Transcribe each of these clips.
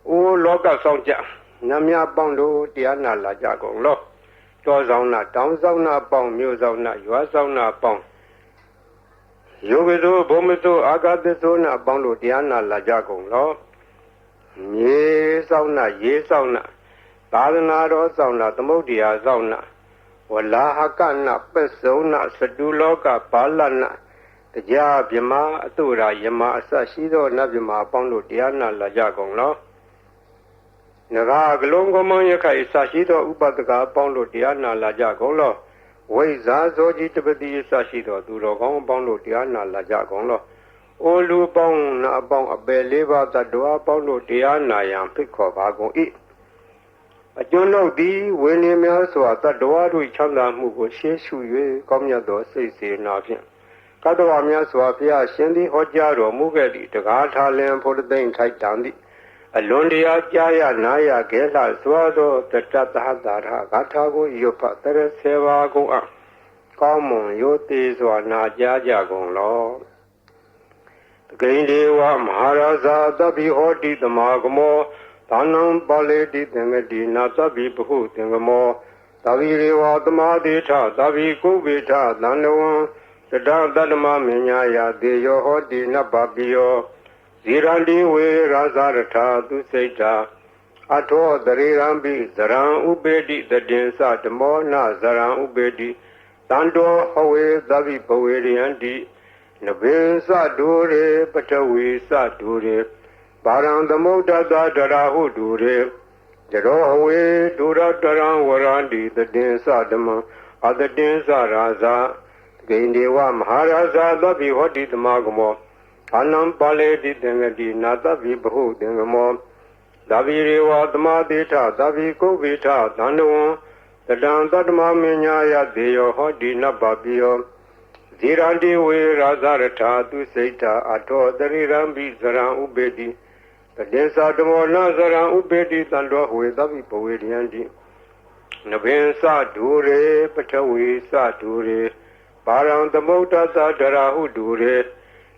ô lo cả xong chả nam nhà bong đồ tiền là chả còn lo cho giàu na đóng giàu na bong miêu giàu na yuá giàu na bong yoga đồ bố mẹ đồ aga đồ na bong đồ tiền là chả còn lo ye giàu na ta na đó giàu na tấm mốc địa giàu na wala hakan na peso na sedulo ka palan na Tja bima atura yama asa shido na bima panglo diana la jagong lo. Naga glong gomang yaka isa shido upataka panglo diana la jagong lo. Wei za zoji tabati isa shido duro gong panglo diana la jagong lo. O lu pang na pang abe leba ta doa panglo diana yang pikho bagong i. Ajon lo di wene mya swa ta doa rui chanda mu ko she shu yue kaum nya do sei se na phyan. ကတ္တဝမြတ်စွာဘုရားရှင်သည်ဟောကြားတော်မူခဲ့သည့်တကားထာလင်ဘုဒ္ဓသိမ့်ထိုက်တန်သည့်အလွန်တရာကြားရနားရခဲလှစွာသောတတ္တသဟတာရဂါထာကိုရွတ်ဖတ်တရဆေဝါကုန်အကောင်းမွန်ရိုသေစွာနာကြားကြကုန်လောတကိဉ္ဒေဝမဟာရာဇာသဗ္ဗိဟောတိတမဂမောဒါနံပါလေတိသင်္ကတိနာသဗ္ဗိပဟုသင်္ကမောသဗ္ဗိရေဝသမာဓိထသဗ္ဗိကုဗေထသန္တဝံ Tadama minya de yo hoti napapiyo Zirandi we razarata tu seita Ato darirambi zaran ubedi dadin satamo na zaran ubedi Tando hawe zavi paweriandi Nabin sa dure patawi sa dure Barang damo dada darahu dure Jaro hawe dura darang warandi dadin satama Adadin sa raza Gaindewa Maharaja Dabi Hoti Tamagamo Anam Pale di Dengadi Natavi Bahu Dengamo Davi Rewa Tamadita Davi Kovita Dandawan Tadan Tatma Minyaya Deyo Hoti Nababio Zirandi We Razarata Tu Seita Ato Darirambi Zaran Ubedi Tadensa Damo Nazaran Ubedi Tando Hue Davi Pawediandi Nabensa Dure Patawi Sa Dure Parang Tamota Darahu Dure,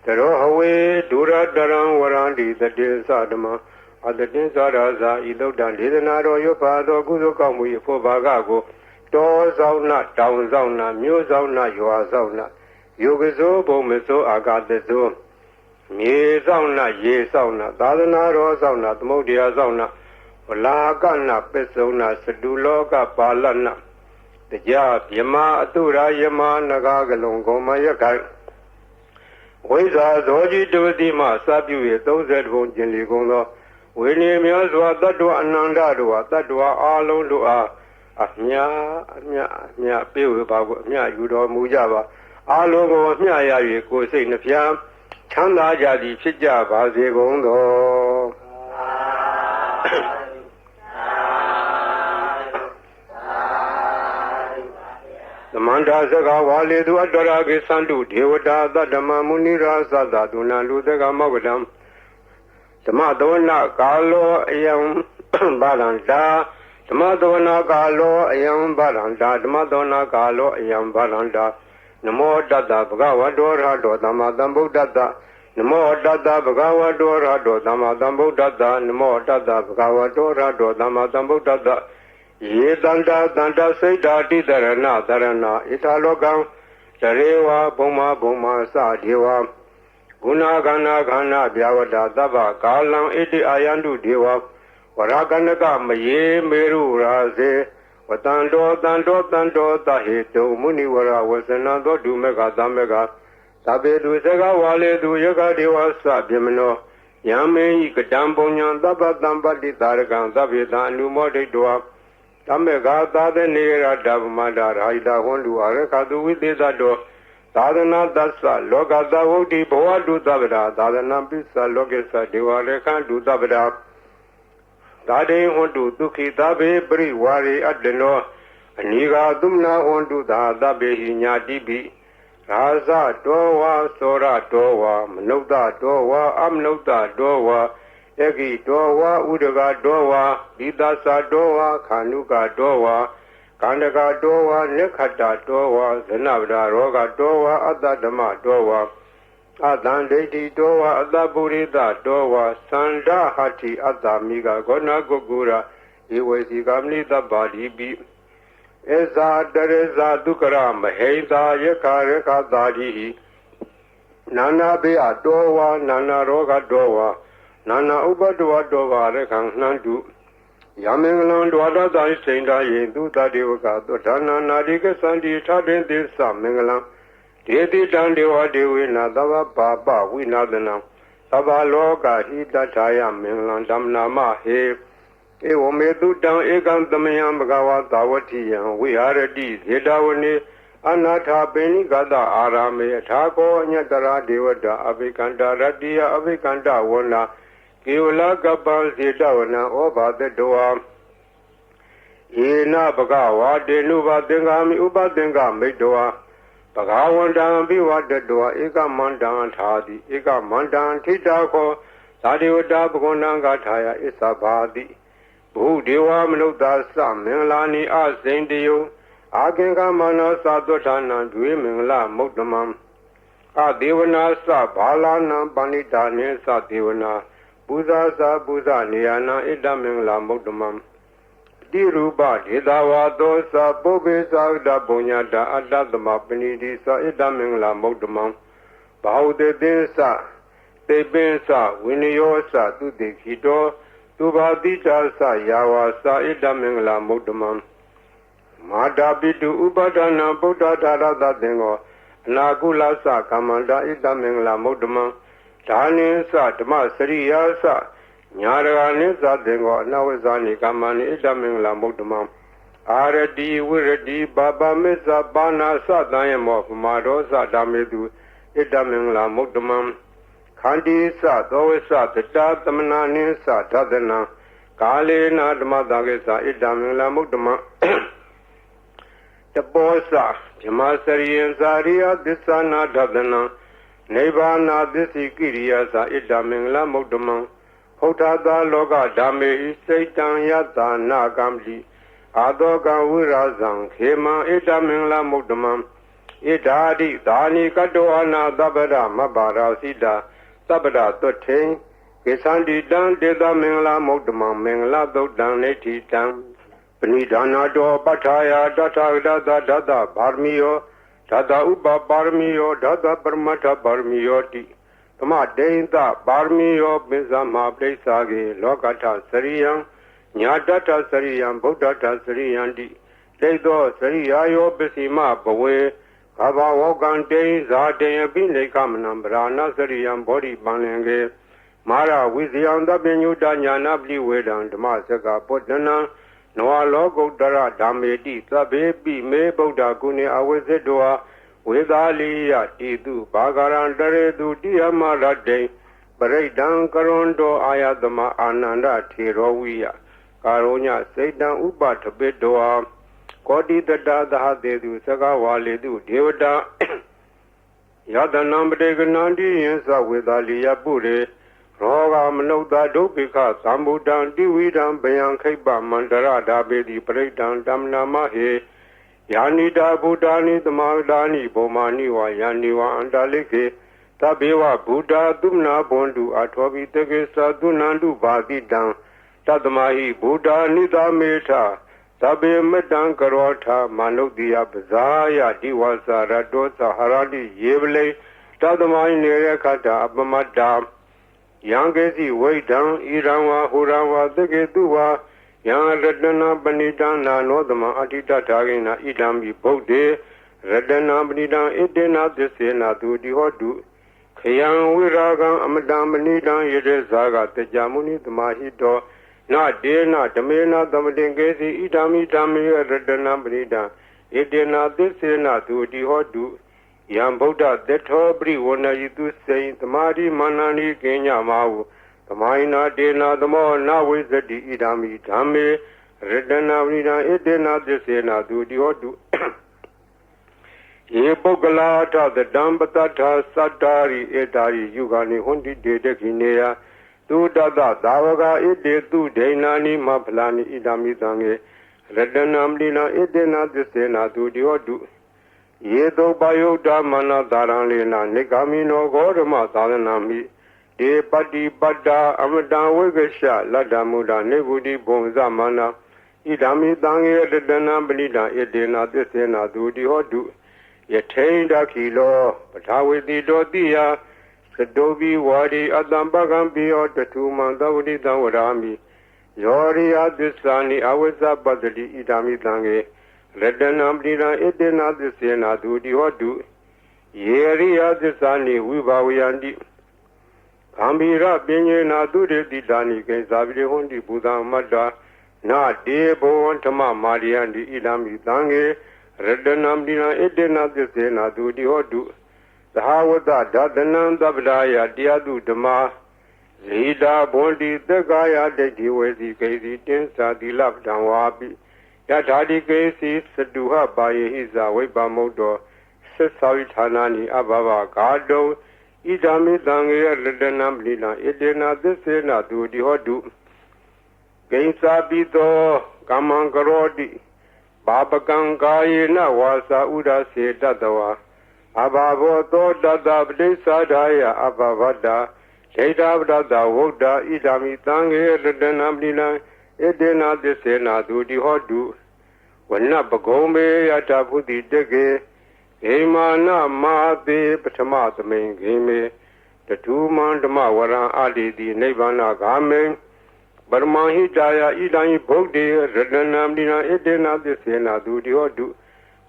Tarohawe, Dura Daran Warandi, the Din Sadama, or the Din Saraza, Idodan, Lidanaro, Yopado, Guzukamu, Fobagago, Door Zauna, Down Zauna, Mu Zauna, Yua Zauna, Yugazo, Bomeso, Agadezo, Ye Zauna, Ye Zauna, Dadanaro Zauna, Modia Zauna, Olagana, Pesona, Seduloga, Palana. Tja Yama Atura Yama Nagagalongo Mayakai Weza Zoji Duvima Sabu, those that won't gently go. William Yazwa Tadua Ananda Dua, Tadua Alo Dua, Mia Piu Babu, Mia Yudo Mujava, Alo Mia Yako Saint Fiam, Chanda Jadi Chijava Zegondo. The Manda Zaga Wale do Adoragi Sandu, Devada, Dama Munira Sada, Duna Ludaga Magadam, the Madonna Galo, Ayam Balanda, the Madonna Galo, Ayam Balanda, the Madonna Galo, Ayam Balanda, the more Dada Bagawa Dora, the Madambo Dada, the more Dada Bagawa Dora, the Madambo Dada, the more Dada Bagawa Dora, the Madambo Dada. Ye danda Seda Darana, Italogan, Jarewa, Boma, Sa Dewa, Guna Gana, Biawada, Dava, Galang, Edi Ayandu Dewa, Waraganaga, Maye, Meru, Raze, Watando, Tahito, Muniwara, was another Dumega, Damega, Tabe Duzega, Wale, Duyaga, Dewa, Sabimino, Yame, Kadambonyan, Daba, Damba, Ditaragan, Davida, Numode Dua. Tamega Dada Nera Davamada Raida Hondu Arakadu with this ado Dadana Dasa Logada Wodi Boa do Davida Dadana Pisa Logesa Devarekan do Davida Dade Hondu Duki Dabe Bri Wari Adeno Aniga Dumna Hondu Dabe Hinya Dibi Raza Dowa Sora Dowa Manoda Dowa Amnoda Dowa Egi Dowa, Udaga Dowa, Bidasa Dowa, Kanuka Dowa, Kandaga Dowa, Nekata Dowa, Zanavda Roga Dowa, Adadama Dowa, အတန္ဒိဋ္ဌိတောဝအတ္တပုရိသတောဝသန္ဒဟတ္တိအတ္တမိကဂောဏကုက္ကုရဧဝေစီကမနိတ္တပါတိပိဧဇာတရေဇာဒုက္ခရမဟိတာယခရခသာတိနာနာဘေအတောဝနာနာရောဂတောဝနာနာဥပတ္တဝတောဝရခံနှံတုယမင်္ဂလံဒဝတတယစိန္ဒယေသူတတေဝကသောဒါနာနာတိကသန္တိထတင်သစ္စမင်္ဂလံဒေတိတံဒေဝဒေဝေနသဗ္ဗပါပဝိနာသနံသဗ္ဗလောကဟိတထာယမင်္ဂလံဓမ္မနာမဟေဧဝမေတုတံဧကံသမယံဘဂဝါသာဝတိယံဝိဟာရတိဇေတဝနေအနာထာပိဏိကတအာရမေအထာကောအညတရာဒေဝတာအဘိကန္တာရတ္တိယအဘိကန္တဝနာကေဝလကပ္ပံဇေတဝနံဩဘာတတောယေနဘဂဝါတေနုဘသင်္ဃာမိဥပသင်္ဃမိတ္တောဘဂဝန္တံပိဝတတောဧကမန္တံထာတိဧကမန္တံထိတာခောသာဒေဝတာဘဂဝန္တံဂါထာယဣသဘာတိဘုဒေဝမနုဿာသမင်္ဂလာနိအစိန်တယုအာကေကမနောသာသွဌာနံဒွေမင်္ဂလမုဒ္ဓမံအဒေဝနာသဘာလာနံပဏိတာနေသဒေဝနာပူဇာသာပူဇာနေယနာဣဒမင်္ဂလမုဒ္ဓမံတိရူပဒေသဝါသောသပုဗ္ဗေသာဒပုညတာအတ္တသမပဏိတိသဣဒမင်္ဂလမုဒ္ဓမံဘာဟုတေသင်္သတေပင်္သဝိနယောသသူတိခိတောသူဘာတိတာသယာဝါသဣဒမင်္ဂလမုဒ္ဓမံမာတာပိတုဥပဒနာဗုဒ္ဓဓာရသသင်္ကောအနာကုလသကမ္မန္တာဣဒမင်္ဂလမုဒ္ဓမံဒါနိသဓမ္မစရိယာသညာရဂာနိသသင်္ကောအနဝဇာနိကမ္မနိဣဒမင်္ဂလမုဒ္ဓမံအာရတိဝိရတိဘာပမစ္ဆပါဏာသတံယမောပမာဒောသဓမ္မေတုဣဒမင်္ဂလမုဒ္ဓမံခန္တိသသောဝိသတတာသမနာနိသဓသနံကာလေနာဓမ္မတာကိသဣဒမင်္ဂလမုဒ္ဓမံတပောသဓမ္မစရိယံဇာရိယသစ္ဆနာဓသနံနိဗ္ဗာနာသစ္စိကိရိယာသဣဒမင်္ဂလမုဒ္ဓမံဖုဋ္ဌသာလောကဓမ္မေဣစိတံယတနာကံတိအာတောကံဝိရာဇံခေမံဣဒမင်္ဂလမုဒ္ဓမံဣဒာတိဒါနိကတောအနာသဗ္ဗရမဘာရာစိတာသဗ္ဗရသွတ်ထိန်ကိသန္တိတံဒေသမင်္ဂလမုဒ္ဓမံမင်္ဂလသုတ်တံနေတိတံပဏိဒါနာတောပဋ္ဌာယတထာဂတသဒတပါရမီယောဓာတဥပပါရမီယောဓာတပရမတ္ထပါရမီယောတိသမတေယတပါရမီယောပိစ္ဆမပိစ္ဆာကေလောကထစရိယံညာတထစရိယံဗုဒ္ဓထစရိယံတိတိသောစရိယာယောပစ္စည်းမဘဝေကဘာဝကံတေဇာတေယပိနေကမနံဗရာဏစရိယံဘောဓိပန္လင်ကေမာရဝိဇယံတပညုတညာနာပလိဝေဒံဓမ္မစကပုတ္တနံနဝလောကုတ္တရဓမ္မေတိသဗ္ဗေပိမေဗုဒ္ဓကုဏေအဝိဇ္ဇတောဝေသာလိယတိတုဘာဂရံတရေတုတိယမရတေပရိဒံကရွန်တောအာယတမအာနန္ဒထေရောဝိယကာရောညစိတ်တံဥပထပိတောကောတိတတသဟတေတုသကဝါလေတုဒေဝတာယတနံပတေကနန္တိယသဝေသာလိယပုရေရောဂမနုဿဒုပိခသံဗုဒ္ဓံတိဝိဒံဘယံခိပ္ပမန္တရဓာပေတိပရိဒံဓမ္မနာမဟေယာနိတာဗုဒ္ဓာနိသမာဒာနိဘောမာနိဝါယာနိဝါအန္တလိခေသဗ္ဗေဝဗုဒ္ဓသုမနာဘွန်တုအထောပိတကေသသုနန္တုဘာတိတံတတမဟိဗုဒ္ဓနိသမေထသဗ္ဗေမတံကရောထမနုဿိယပဇာယတိဝါစာရတောသဟရတိယေဝလေတတမဟိနေရခတအပမတ္တာယံကေစီဝိဒံဣရံဝါဟူရံဝါသကေတုဝါယံရတနာပဏိတံနာနောသမအဋ္ဌိတထာဂိနာဣဒံမိဗုဒ္ဓေရတနာပဏိတံဣတေနသစ္စေနာသူတိဟောတုခယံဝိရာဂံအမတံပဏိတံယေတေဇာကတကြမုနိသမာဟိတောနာဒေနဓမေနသမတင်ကေစီဣဒံမိဓမ္မေရတနာပဏိတံဣတေနသစ္စေနာသူတိဟောတုယံဗုဒ္ဓသတ္ထောပရိဝဏယိတုစေသမာဓိမန္နနိကိညမာဟုသမိုင်းနာဒေနာသမောနဝိဇတိဣဒာမိဓမ္မေရတနာဝိဒံဣတေနသစ္စေနာသူတိဟောတုယေပုဂ္ဂလာထသတံပတ္ထသတ္တာရိဧတာရိယုဂာနိဟွန်တိတေတခိနေယသုတတသာဝကဣတေသူဒိဏာနိမဖလာနိဣဒာမိသံေရတနာမလိနာဣတေနသစ္စေနာသူတိဟောတု ယေတုပယုဒ္ဓမနသာရံလေနာနိဂာမိနောဂေါဓမသာသနာမိဒေပတိပတ္တာအမတံဝိကရှလတ္တမုဒ္ဒနေဗုတိဘုံဇမနာဣဒာမိတံယေတတနာပဏိတံဣတေနာသစ္စေနာသူတိဟောတုယထိန်တခိလောပထာဝေတိတောတိယသတောဘိဝါဒီအတ္တံပကံပိယောတထုမံသဝတိတံဝရာမိယောရိယသစ္စာနိအဝိဇ္ဇပတ္တိဣဒာမိတံယေရတနာပဏိတံဣတေနာသစ္စေနာသူတိဟောတုယေရိယသစ္စာနိဝိဘာဝယန္တိဂံဘိရပညေနာသူတေတိတာနိကိဇာပိဟွန်တိဘုဒ္ဓမတ္တာနာတေဘောဓမ္မမာရိယန္တိဣဒာမိတံယေရတနာပဏိတံဣတေနာသစ္စေနာသူတိဟောတုသဟဝတဒသနံသဗ္ဗဒါယတရားသူဓမ္မဇိတာဘွန်တိသက္ကာယဒိဋ္ဌိဝေစီကေစီတင်းစာတိလပတံဝါပိယထာတိကေစီသတုဟပါယေဟိဇဝိပမုတ်တောသစ္စာဝိဌာနာနိအဘဘဂါတုံဣဒာမိတံယေရတနာပဏိတံဣတေနာသစ္စေနာသူတိဟောတုကိဉ္စာပိတောကမ္မံကရောတိပါပကံကာယေနဝါစာဥဒစေတတဝါအဘဘောသောတတပတိစ္ဆာဒာယအဘဗတ္တာဒိဋ္ဌပတ္တဝုဒ္ဓဣဒာမိတံယေရတနာပဏိတံဣတေနာသစ္စေနာသူတိဟောတုဝနပဂုံမေယတဖုတိတကေဂေမာနမာတိပထမသမိန်ဂေမေတထုမံဓမ္မဝရံအာတိတိနိဗ္ဗာနဂာမေပရမဟိတာယဣဒံဘုဒ္ဓေရတနာပဏိတံဣတေနာသစ္စေနာသူတိဟောတု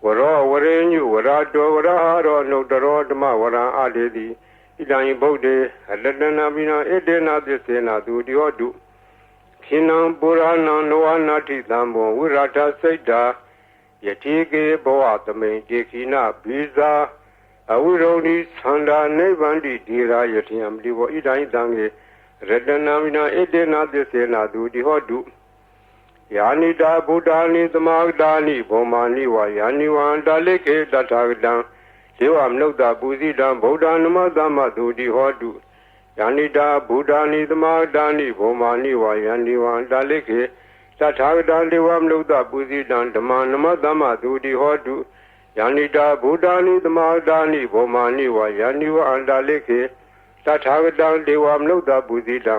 ဝရောဝရေညုဝရတောဝရဟာရောနုတရောဓမ္မဝရံအာတိတိဣဒံဘုဒ္ဓေရတနာပဏိတံဣတေနာသစ္စေနာသူတိဟောတုခိနံပုရဏံနောနာတိသံဘောဝိရထစိတ်တာယတိကေဘောသမိန်တေခိနဘိဇာအဝိရုံဒီသန္တာနိဗ္ဗန္တိဒီရာယတိယံတိဘောဣဒံတံေရတနာမိနာဣတေနာသစ္စေနာသူတိဟောတုယာနိတာဗုဒ္ဓာနိသမာဂတာနိဘောမာနိဝါယာနိဝန္တလိကေတထာဂတံဒေဝမနုဿပူဇိတံဗုဒ္ဓနမသမသူတိဟောတုယာနိတာဗုဒ္ဓာနိသမာဂတာနိဘောမာနိဝါယာနိဝန္တလိကေတထာဂတံဒေဝမနုဿပူဇိတံဓမ္မနမသမသူတိဟောတုယာနိတာဗုဒ္ဓာနိသမာဂတာနိဘောမာနိဝါယာနိဝန္တလိကေတထာဂတံဒေဝမနုဿပူဇိတံ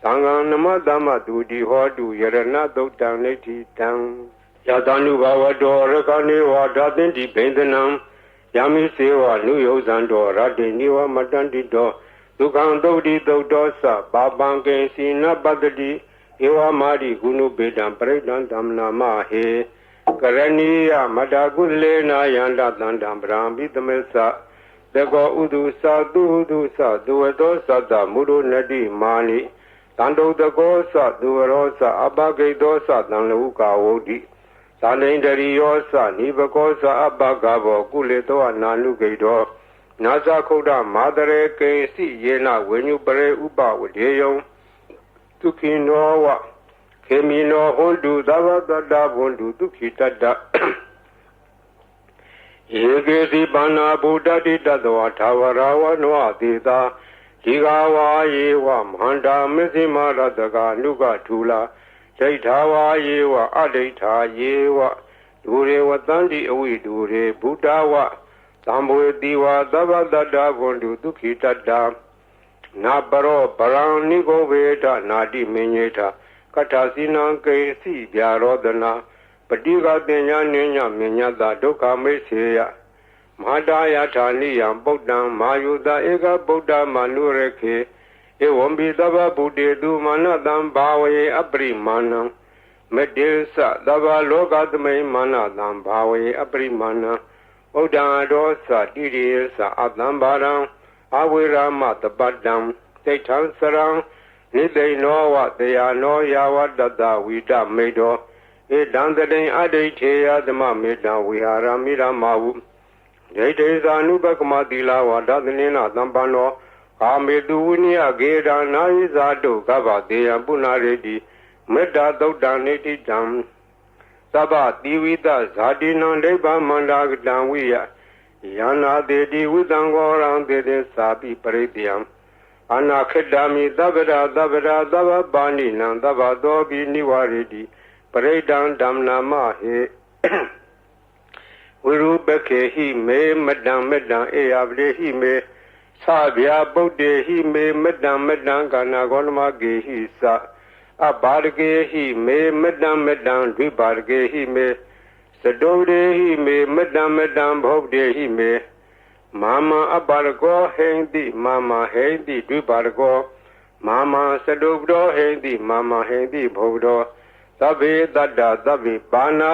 သံဃံနမသမသူတိဟောတုယရဏသုတ်တံနိဋ္ဌိတံယတနုဘဝတောရခဏေဝါဒသင်္တိဘိန္ဒနံယမိစေဝနုယောဇံတောရတေနိဝမတန္တိတောဒုက္ခံသုတ်တိသုတ်တောသပါပံကေစီနပတ္တိဧဝမာရိဂုဏုပေတံပရိဒံဓမ္မနာမဟေကရဏီယမတကုလေနာယန္တသန္တံဗြဟ္မိတမေသတကောဥဒုသသုဟုဒုသသူဝတောသတ္တမုဒုနတိမာနိသန္တုတကောသသူဝရောသအပဂိတောသသံလဟုကာဝုဒိသန္တိန္ဒရိယောသနိဘကောသအပဂဘောကုလေတောအနာနုဂိတောနာသခုဒ္ဓမာတရေကေစီယေနဝိညုပရေဥပဝဒေယံဒုက္ခိနောဝခေမိနောဟွန်တုသဗ္ဗတတ္တဘွန်တုဒုက္ခိတတ္တဧကေစီပန္နာဗုဒ္ဓတိတတဝါသာဝရဝနောအတိတာဒီဃဝါယေဝမန္တာမစ္စိမရတကာနုကထူလာဒိဋ္ဌာဝါယေဝအဒိဋ္ဌာယေဝဒူရေဝတန္တိအဝိဒူရေဘုဒ္ဓဝသံဘဝေတိဝသဗ္ဗတတ္တဘွန်တုဒုက္ခိတတ္တနာပရောပရံနိဂောဝေဒနာတိမင်းညေထကထာစီနံကေစီဗျာရောဒနာပတိကပညာနိညမညတဒုက္ခမိတ်စေယမဟာတာယထာနိယံပုဒ္ဒံမာယုတဧကဗုဒ္ဓမနုရခေဧဝံဘိသဗ္ဗဗုတေတုမာနတံဘာဝေအပရိမာဏံမတေသသဗ္ဗလောကသမိမာနတံဘာဝေအပရိမာဏံဩဒံဒောသတိရိယသအတံဘာရံအဝိရာမတပတ္တံသိဋ္ဌံစရံနိသိနောဝတယာနောယာဝတတဝိတမေတောဧတံတတိအဒိဋ္ဌေယသမမေတံဝိဟာရမိရမဟုဒိဋ္ဌေသာနုပကမတိလာဝဒသနေနသံပန္နောကာမေတုဝိနိယဂေဒာနာဟိဇာတုကဗ္ဗတေယပုဏ္ဏရေတိမေတ္တာသုတ်တံနိတိတံသဗ္ဗတိဝိတဇာတိနံဒိဗ္ဗမန္တာကတံဝိယယန္နာတေတိဝိတံဂောရံတေတေသာပိပရိတယံအနာခိတမိသဗ္ဗရာသဗ္ဗရာသဗ္ဗပါဏိနံသဗ္ဗသောပိနိဝရတိပရိဒံဓမ္မနာမဟေ ဝိရုပခေဟိမေမတ္တံမတ္တံအေယပတိဟိမေသဗျာပုတ္တေဟိမေမတ္တံမတ္တံကာနာဂောနမကေဟိသအဘာရကေဟိမေမတ္တံမတ္တံဒွိဘာရကေဟိမေသတုရေဟိမေမတ္တံမတ္တံဘုဒ္ဓေဟိမေမာမအပါရကောဟိန္တိမာမဟိန္တိဒွိပါရကောမာမသတုပ္တောဟိန္တိမာမဟိန္တိဘုဒ္ဓောသဗ္ဗေတတ္တသဗ္ဗေပါဏာ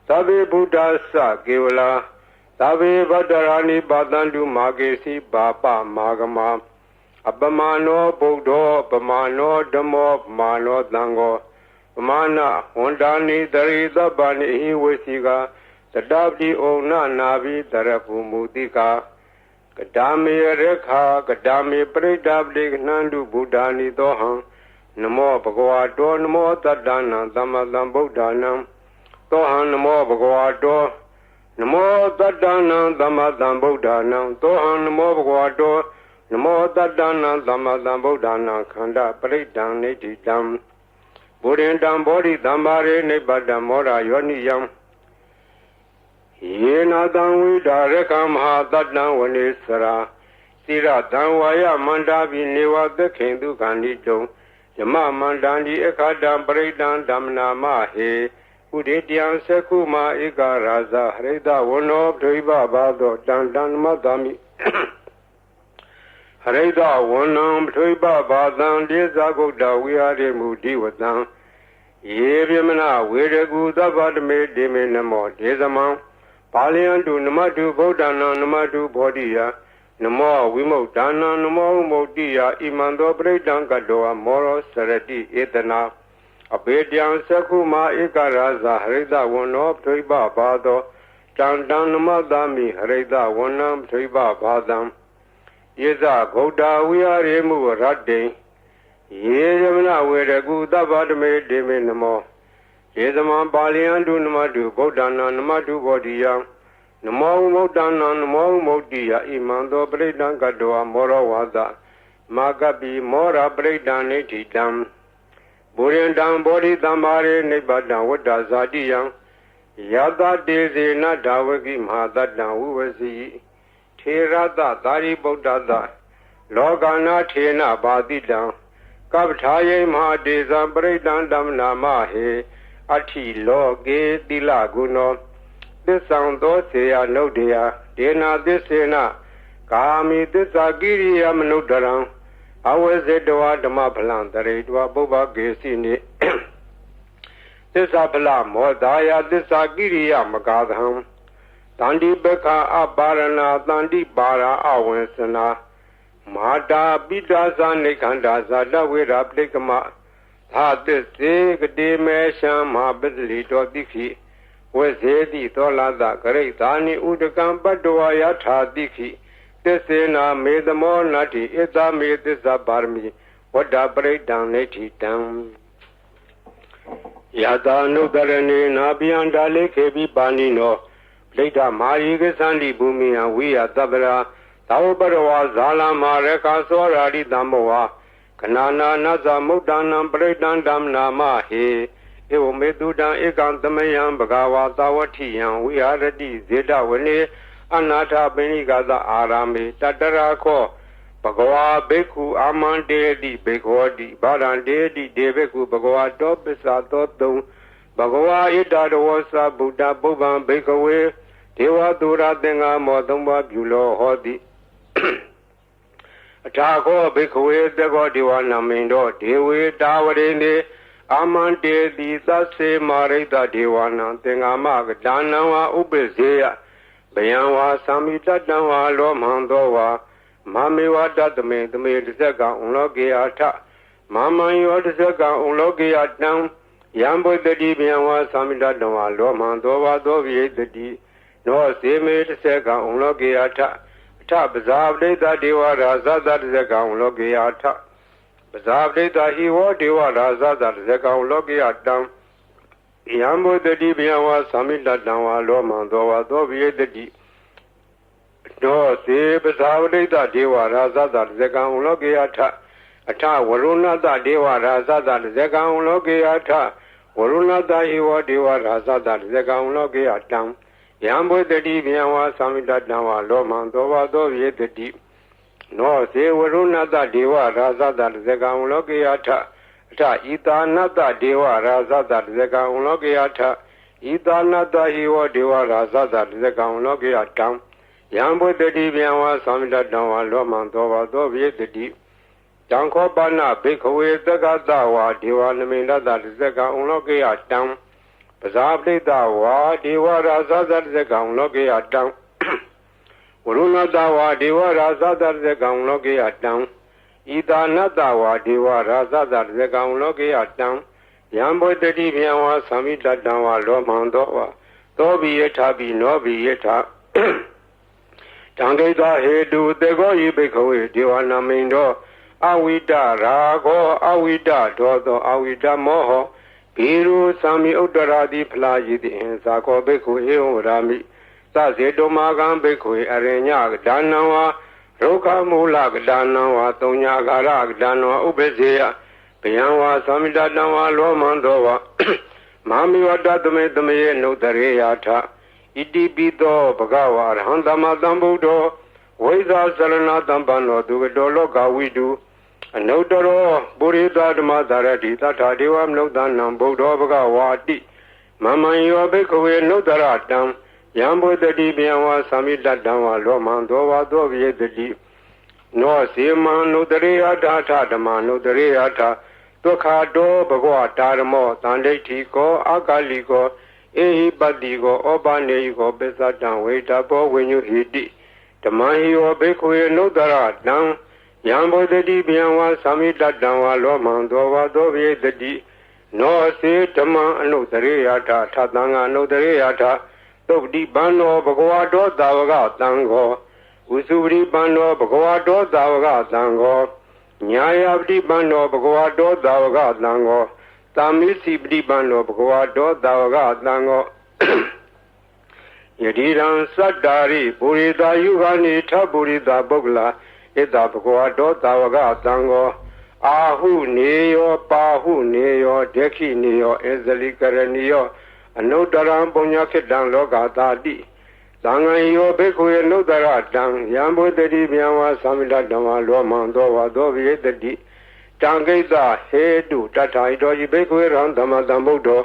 သဗ္ဗေဗုဒ္ဓသကေဝလာသဗ္ဗေဗတ္တရာနိပါတံတုမာကေစီပါပမာဂမအပမနောဗုဒ္ဓောပမနောဓမ္မောပမနောသံဃောပမနာဝန္တာနိတရိသဗ္ဗနိဟိဝေစီကာတတပိဩနနာဘိတရภูမူတိကာကတာမေရခာကတာမေပရိဒပတိကနန္တုဗုဒ္ဓာနိသောဟံနမောဘဂဝါတောနမောတတ္တနံသမ္မာသမ္ဗုဒ္ဓနံသောဟံနမောဘဂဝါတောနမောတတ္တနံသမ္မာသမ္ဗုဒ္ဓနံသောဟံနမောဘဂဝါတောနမောတတ္တနံသမ္မာသမ္ဗုဒ္ဓနံခန္ဓာပရိဒံနိတိတံဘုရင်တံဘောဓိသမ္မာရေနိဗ္ဗတံမောရယောနိယံယေနတံဝိဒါရကမဟာတတ္တံဝနေစရာစိရတံဝါယမန္တာဘိနေဝသခေတုခန္တိတုံယမမန္တံဒီအခါတံပရိဒံဓမ္မနာမဟေဥဒေတယံသက္ခုမာဧကရာဇဟရိတဝနောဒိဗဘာသောတံတံမတ္တမိဟရိတဝနံပထွိပဘာသံဒေဇဂုတ်တဝိဟာရေမူဒီဝတံယေပြမနာဝေရကူသဗ္ဗတမေဒေမေနမောဒေသမံပါဠိယံတုနမတုဗုဒ္ဓနာနမတုဘောဓိယနမောဝိမုတ်ဒါနံနမောဝိမုတ်တိယဣမံသောပရိဒံကတောမောရောစရတိဧတနာအဘေတယံသက္ခုမာဧကရာဇဟရိတဝနောပထွိပဘာသောတံတံနမတမိဟရိတဝနံပထွိပဘာသံယေဇဂௌတဝိဟာရေမုရတ္တိယေယမနဝေရကုသဗ္ဗတမေဒေမေနမောယေသမံပါဠိယံတုနမတုဗုဒ္ဓနာနမတုဘောဓိယံနမောဝုဒ္ဓနာနမောဝုဒ္ဓိယဣမံသောပရိဒံကတောမောရဝါဒမာကပိမောရပရိဒံနိဋ္ဌိတံဘုရင်တံဘောဓိသမ္မာရေနိဗ္ဗတံဝတ္တဇာတိယံယတတေဇေနဒါဝကိမဟာတတ္တံဝုဝစီထေရတသာရိပုတ္တသလောကနာထေနဘာတိတံကပ္ပထာယေမဟာဒေဇံပရိဒံဓမ္မနာမဟေအထိလောကေတိလဂုဏောသစ္ဆံသောစေယနုဒ္ဒေယဒေနာသစ္စေနကာမိသစ္စာကိရိယမနုဒရံအဝေဇေတဝဓမ္မဖလံတရေတဝပုဗ္ဗကေစီနိသစ္စာဖလမောဒါယသစ္စာကိရိယမကာသံတန္တိပခအပါရဏတန္တိပါရာအဝေစနာမာတာပိတာဇာနိခန္ဓာဇာတဝေရပလိကမသာသစ္စေကတိမေရှံမဟာပစ္စလိတောတိခိဝေဇေတိသောလာသဂရိသာနိဥဒကံပတ္တဝါယထာတိခိသစ္စေနာမေသမောနတ္တိဣသမေသစ္စာပါရမီဝတ္တပရိဒံနိဋ္ဌိတံယတာနုတရဏေနာပိယံဒါလေခေပိပါဏိနောလိဋ္ဌမာယိကသန္တိဘူမိယံဝိယတပ္ပရာသာဝပရဝါဇာလမာရခသောရာရိတံမောဝါခဏနာနသမုဒ္ဒနာပရိဒံဓမ္မနာမဟေဧဝမေတုတံဧကံသမယံဘဂဝါသာဝတိယံဝိဟာရတိဇေတဝနေအနာထပိဏိကသအာရမေတတရာခောဘဂဝါဘိက္ခုအာမန္တေတိဘေခောတိဗာရံတေတိဒေဘိက္ခုဘဂဝါတောပစ္စာသောတုံဘဂဝါဣတတဝောသဗုဒ္ဓပုဗ္ဗံဘိက္ခဝေဒေဝသူရသင်္ဃမောသုံးပါးပြုလောဟောတိအထာခောဘိက္ခဝေသကောဒေဝနာမိန်တော်ဒေဝေတာဝရိနေအာမန္တေတိသစ္စေမာရိတဒေဝနာသင်္ဃမကဒါနံဝါဥပ္ပဇေယဘယံဝါသံမိတတံဝါလောမံသောဝါမမေဝတတမေတမေတစ္ဆကံဥလောကေယထမမံယောတစ္ဆကံဥလောကေယတံယံဘုဒ္ဓတိဘယံဝါသံမိတတံဝါလောမံသောဝါသောဝိယတတိနောစေမေတစ္ဆကံဥလောကေယထထပဇာပဋိသဒေဝရာဇသတ္တဇကံလောကေယထပဇာပဋိသဟိဝောဒေဝရာဇသတ္တဇကံလောကေယတံယံဘုဒ္ဓတိဘယံဝါသံမိတတံဝါလောမံသောဝါသောဝိယတတိနောစေပဇာပဋိသဒေဝရာဇသတ္တဇကံလောကေယထအထဝရုဏတဒေဝရာဇသတ္တဇကံလောကေယထဝရုဏတဟိဝောဒေဝရာဇသတ္တဇကံလောကေယတံ ယံဘွေတတိဗျံဝါသမိတတံဝါလောမံသောဝါသောဝေတတိနောဇေဝရုဏတဒေဝရာဇတဇကံလောကေယထအထဤတာနတဒေဝရာဇတဇကံလောကေယထဤတာနတဟိဝဒေဝရာဇတဇကံလောကေယတံယံဘုဒ္ဓတိဗျံဝါသမိတတံဝါလောမံသောဝါသောဝေတတိတံခောပါဏဘိခဝေသက္ကတဝါဒေဝနမိန္ဒတဇကံလောကေယတံပဇာပရိတဝါဒေဝရာဇတဇကံလောကေယတံဝရုဏတဝါဒေဝရာဇတဇကံလောကေယတံဤတာနတဝါဒေဝရာဇတဇကံလောကေယတံယံဘုဒ္ဓတိဗျံဝါသမိတတံဝါလောမံသောဝါသောဘိယထာဘိနောဘိယထာတံဂိတဟေတုတေကောဤဘိခဝေဒေဝနာမိန်သောအဝိတရာဂောအဝိတဒောသောအဝိတမောဟဘိရုသံမိဥတ္တရာတိဖလာယိတိအင်္စာကောဘိက္ခုဧဝံရာမိသဇေတုမာကံဘိက္ခုအရိညကဒါနံဝါရုခမူလကဒါနံဝါတုံညာဂါရကဒါနံဝါဥပ္ပဇေယဘယံဝါသမိတတံဝါလောမံသောဝါမာမိဝတ္တသမေသမေနုတရေယထဣတိပိသောဘဂဝါရဟံသမတံဗုဒ္ဓောဝိဇာစရဏတံပန္နောသူကတောလောကဝိတုအနုတ္တရောပုရိသဓမ္မသာရတိသတ္ထာဒေဝမနုဿာနံဗုဒ္ဓောဘဂဝါတိမမံယောဘိခဝေနုတ္တရတံယံဘုဒ္ဓတိဗျံဝါသမိတတံဝါလောမံသောဝါသောဝေတတိနောစေမံနုတရေယထာထဓမ္မနုတရေယထာဒုက္ခတောဘဂဝတာရမောသန္ဒိဋ္ဌိကောအာကာလိကောဧဟိပတ္တိကောဩပနေယကောပစ္စတံဝေတဘောဝိညုဟိတိဓမ္မဟိယောဘိခဝေနုတ္တရတံယံဘုဒ္ဓတိဗျံဝါသမိတတံဝါလောမံသောဝါသောဝေတတိနောစေဓမ္မအနုတရေယထာထသံဃာအနုတရေယထာသုပတိပန္နောဘဂဝါတောသာဝကသံဃောဥစုပတိပန္နောဘဂဝါတောသာဝကသံဃောညာယပတိပန္နောဘဂဝါတောသာဝကသံဃောသာမိစီပတိပန္နောဘဂဝါတောသာဝကသံဃောယတိရံသတ္တာရိပုရိသယုဂာနိထပုရိသပုဂ္ဂလာဣတဘဂဝါတောသာဝကသံဃောအာဟုနေယောပါဟုနေယောဒေခိနေယောဧဇလိကရဏီယောအနုတ္တရံပုညခိတံလောကသာတိသံဃံယောဘိက္ခုယနုတ္တရတံယံဘုဒ္ဓတိဗျံဝါသမိတတံဝါလောမံသောဝါသောဝေတတိတံဂိတဟေတုတထာဟိတောယိဘိက္ခုယရံသမ္မတံဗုဒ္ဓော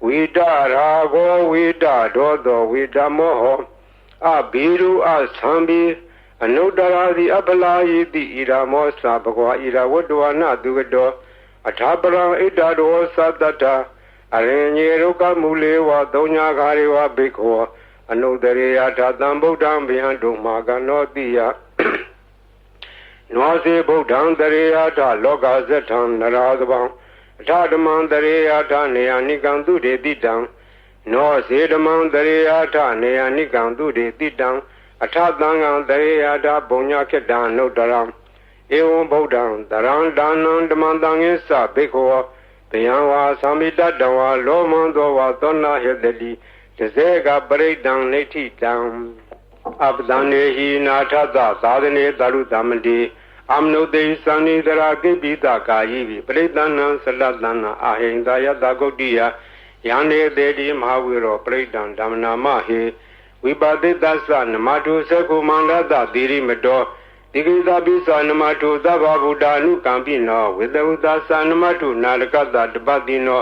ဝိတရာဂောဝိတဒောသောဝိတမောဟအဘိရုအသံဘိအနုတ္တရာတိအပလာယိတိဣရာမောသဘဂဝါဣရာဝတ္တဝနာသူကတောအထာပရံဣတတောသတ္တတအရင်ညေရုကမူလေဝသုံးညာခါရေဝဘိက္ခောအနုတ္တရေယထာတံဗုဒ္ဓံဗျံတုမာကနောတိယနောစေဗုဒ္ဓံတရေယထာလောကဇထံနရာသဗံအထဓမ္မံတရေယထာနေယနိကံသူတေတိတံနောစေဓမ္မံတရေယထာနေယနိကံသူတေတိတံအထသံဃံတရေယထာပုညခိတံနုတ္တရံဧဝံဗုဒ္ဓံတရံဒါနံဓမ္မံတံငိသဘိက္ခောဘယံဝါသမိတတံဝါလောမံသောဝါသောနာဟေတတိတဇေကပရိဒံနေတိတံအပဒံနေဟိနာထသသာသနေတရုသမတိအမနုတေသန္နိတရာကိပိတကာယိပိပရိဒဏံသလတနာအာဟိန္ဒယတဂုတ်တိယယန္နေတေတိမဟာဝိရောပရိဒံဓမ္မနာမဟေဝိပါတိတ္သနမတုသကုမန္တတသီရိမတောတိကိသပိသနမတုသဗ္ဗဗုဒ္ဓ ानु ကံပိနောဝေတဝုသသနမတုနာရကတတပတိနော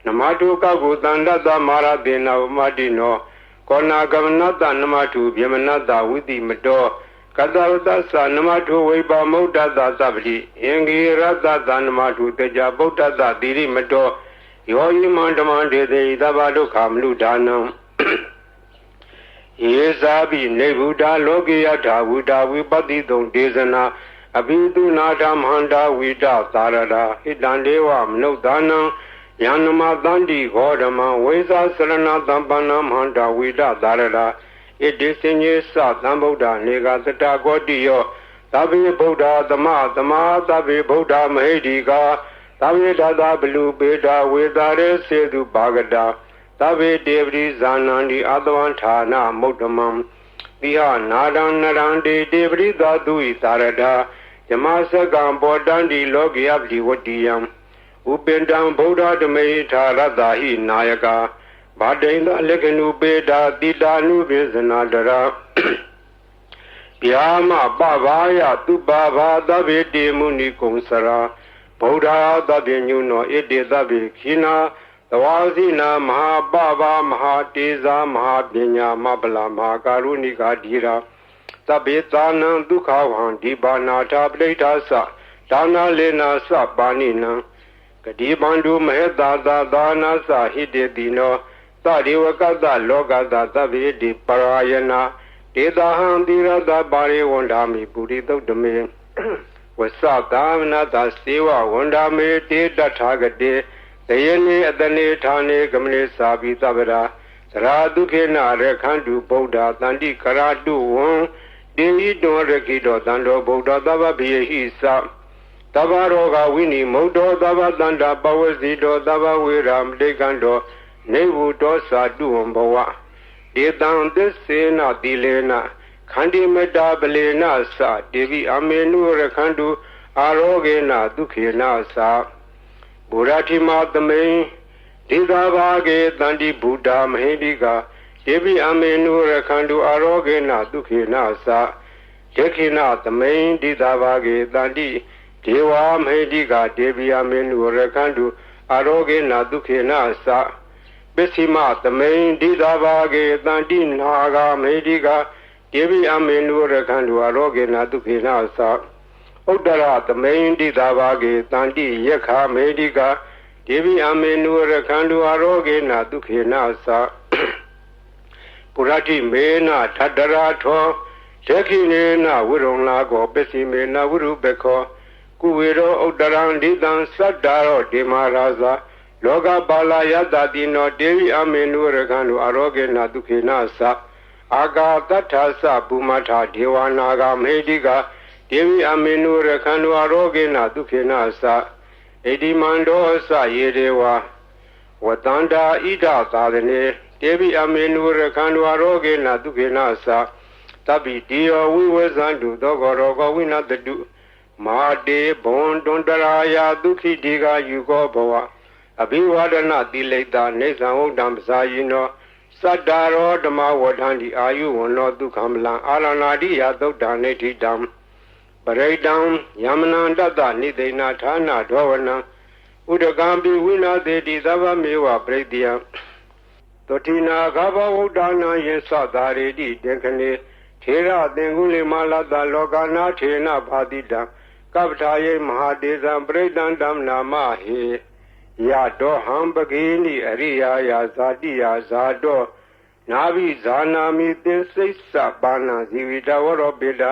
နမတုကကုတန္တတမာရတေနဝမတိနောကောနာကမနတနမတုဗျမနတဝိတိမတောကတဝတသနမတုဝိပါမုဒ္ဒတသဗ္ဗတိအင်္ဂိရတသနမတုတေကြဗုဒ္ဓတသီရိမတောယောယိမန္တမန္တေတိသဗ္ဗဒုက္ခမနုဒါနံယေဇာပိနေဗုဒ္ဓလောကေယထာဝုဒဝိပတိတုံဒေသနာအဘိတုနာဓမ္မန္တာဝိတသာရတာဟိတံဒေဝမနုဿာနံယန္နမသန္တိဂောဓမံဝိဇာစရဏသံပန္နမန္တာဝိတသာရတာဣတိစဉ္ညေသသံဗုဒ္ဓနေကသတ္တကောတိယောသဗ္ဗေဗုဒ္ဓသမသမာသဗ္ဗေဗုဒ္ဓမဟိတိကာသဗ္ဗေဒါသဘလူပေတာဝေတာရေစေတုပါကတာသဗ္ဗေတေပရိဇာနန္တိအတဝံဌာနမုဒ္ဓမံတိဟနာဒံနရန္တိတေပရိသာတုဣသာရတာယမစကံဘောတန္တိလောကယပတိဝတ္တိယံဥပ္ပန္တံဗုဒ္ဓဓမေထာရတ္တာဟိနာယကာ ဘာတိန်သာလက္ခဏုပေတာတိတာနုပိစနာတရာဗျာမပဘာယသူပါဘာသဗ္ဗေတိမုနိကုံစရာဗုဒ္ဓသဗ္ဗညုနောဣတိသဗ္ဗေခိနာသဝါစီနာမဟာပဘာမဟာတေဇာမဟာပညာမပလာမဟာကာရုဏိကာဓိရာသဗ္ဗေသာနံဒုက္ခဝံဒီပါနာထာပဋိဋ္ဌာသဒါနာလေနာသပါဏိနံကတိပန္တုမဟေတာသာဒါနာသဟိတေတိနောသဒေဝကတ္တလောကတသဗ္ဗေတိပရာယနာဒေတာဟံတိရတပါရိဝန္ဒာမိပုရိသုတ်တမေဝသသာမနတစေဝဝန္ဒာမေတေတထာဂတေတယနေအတနေဌာနေကမနေသာပိသဗ္ဗရာသရာဒုခေနရခန္တုဗုဒ္ဓတန္တိကရာတုဝံတေဟိတောရခိတောတန္တောဗုဒ္ဓသဗ္ဗပိယဟိသတဗ္ဗရောဂဝိနိမုတ်တောသဗ္ဗတန္တာပဝစီတောသဗ္ဗဝေရမတိကံတောနေဝုတောသာတုဝံဘဝဧတံသစ္စေနတိလေနခန္တိမတ္တာပလေနသဒေဝိအမေနုရခန္တုအာရောဂေနဒုခေနသဗုရတိမသမိန်ဒေသဘာဂေတန္တိဗုဒ္ဓမဟိတိကဒေဝိအမေနုရခန္တုအာရောဂေနဒုခေနသဒေခိနသမိန်ဒေသဘာဂေတန္တိဒေဝမဟိတိကဒေဝိအမေနုရခန္တုအာရောဂေနဒုခေနသပစ္စည်းမသမိန်ဒိသာဘာဂေတန္တိနာဂာမေတိကဒေဝိအမေနုရခန္တုအာရောဂေနဒုခေနသဥဒ္ဒရသမိန်ဒိသာဘာဂေတန္တိယက္ခမေတိကဒေဝိအမေနုရခန္တုအာရောဂေနဒုခေနသပုရတိမေနထတရာထောဒေခိနေနဝိရုံလာကောပစ္စည်းမေနဝိရုပခောကုဝေရောဥဒ္ဒရံဒိတံသတ္တာရောဒေမရာဇာလောကပါလာယတတိနောဒေဝိအမေနုရခန္တုအာရောဂေနဒုခေနသအာဂါတထသပုမထဒေဝနာဂမေတိကဒေဝိအမေနုရခန္တုအာရောဂေနဒုခေနသဣတိမန္တောသယေဒေဝဝတန္တာဣဒသာသနေဒေဝိအမေနုရခန္တုအာရောဂေနဒုခေနသတပိတိယောဝိဝဇန္တုသောကောရောဂဝိနတတုမာတေဘွန်တွန်တရာယာဒုခိတိကယူကောဘဝအဘိဝဒနာတိလိတာနေသံဝုဒ္ဓံပစာယိနောသတ္တာရောဓမ္မဝဋ္ဌန္တိအာယုဝနောဒုက္ခမလံအာရဏာတိယသုတ်တံနေတိတံပရိတံယမနံတတ္တနိသိဏဌာနဒောဝနံဥဒကံပိဝိနာတေတိသဗ္ဗမေဝပရိတယံသုတိနာဂဘဝုဒ္ဓနာယေသသာရေတိတေခနေထေရသင်္ကုလိမလတ္တလောကနာထေနဘာတိတံကပ္ပထာယေမဟာတေဇံပရိတံဓမ္မနာမဟေယတောဟံပဂိနိအရိယာယဇာတိယဇာတောနာဘိဇာနာမိသင်္စိစ္ဆပါဏဇီဝိတဝရောပိတာ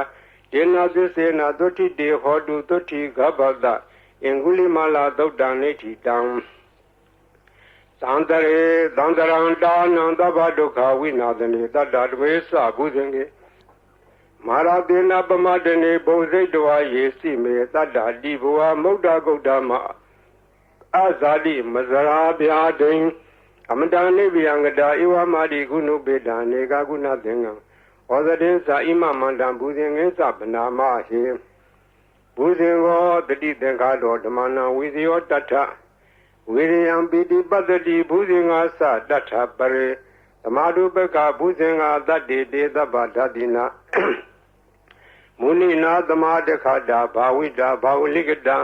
ယေနသစ္စေနသုတိတေဟောတုသုတိဂဗ္ဗတအင်္ဂုလိမလာသုတ်တံနေတိတံသံတရေသံတရံတာနံသဗ္ဗဒုက္ခဝိနာသနေတတ္တတဝေသဘုဇင်ကေမာရတေနပမတနေဘုံစိတ်တော်ယေစီမေတတ္တတိဘဝမုဒ္ဒဂုတ်တမအဇာတိမဇရာဗျာဒိံအမတန်နိဗ္ဗယံကတာဧဝမာတိကုဏုပေတံနေကကုဏသင်္ကံဩဇတိသာဣမမန္တံဘူဇင်ငိသဗနာမဟေဘူဇင်ဝတတိသင်္ခါတောဓမ္မနံဝိဇယောတထဝိရိယံပိတိပတ္တိဘူဇင်ငါသတထပရေသမာဓုပကဘူဇင်ငါတတ္တိတေသဗ္ဗဓတိနာမုနိနာသမာတခတာဘာဝိတာဘာဝလိကတံ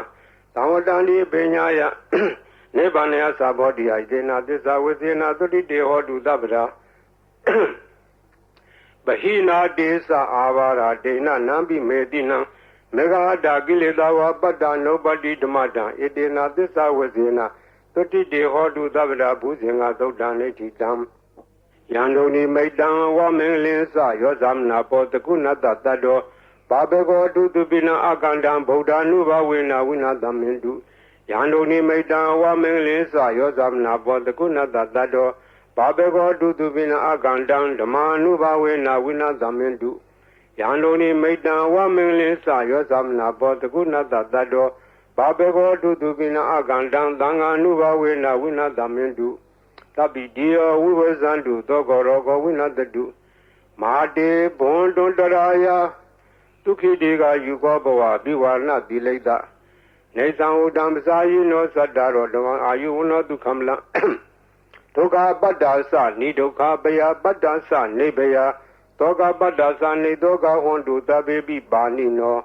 သံဝတ္တန်ဒီပညာယနိဗ္ဗာန်ယသဘောတိယဒေနာသစ္စာဝိသေနာသုတိတေဟောတုသဗ္ဗရာပဟိနာတေသအာဘာရာဒေနနံပိမေတိနံမေဃာတာကိလေသာဝပတ္တနုပတိဓမ္မတံဣတေနာသစ္စာဝိသေနာသုတိတေဟောတုသဗ္ဗရာဘုဇင်္ဂသုတ်တံနေတိတံယံဒုန်နိမိတ်တံဝမင်္ဂလင်းစယောဇမနာပောတကုဏတ္တတ္တောဘာဘေကောတုတုပိနအကန္တံဗုဒ္ဓ ानु ဘဝေနဝိနာသမင်တုယံဒုန်နိမိတ်တံဝမင်္ဂလင်းစယောဇမနာပောတကုဏတ္တတ္တောဘာဘေကောတုတုပိနအကန္တံဓမ္မာနုဘဝေနဝိနာသမင်တုယံဒုန်နိမိတ်တံဝမင်္ဂလင်းစယောဇမနာပောတကုဏတ္တတ္တောဘာဘေကောတုတုပိနအကန္တံသံဃာနုဘဝေနဝိနာသမင်တုတပိတိယောဝိဝဇန္တုသောကောရောကောဝိနတတုမာတေဘွန်တွန်တရာယဒုခိတေကယူကောဘဝဘိဝါနတိလိတ္တနေသံဥဒံပစာယိနောသတ္တရောဓမ္မအာယုဝနောဒုက္ခမလံဓ ဒုက္ခပတ္တာသနိဒုက္ခပယပတ္တာသနိဗယသောကပတ္တာသနိသောကဟွန်တုတပေပိပါဏိနော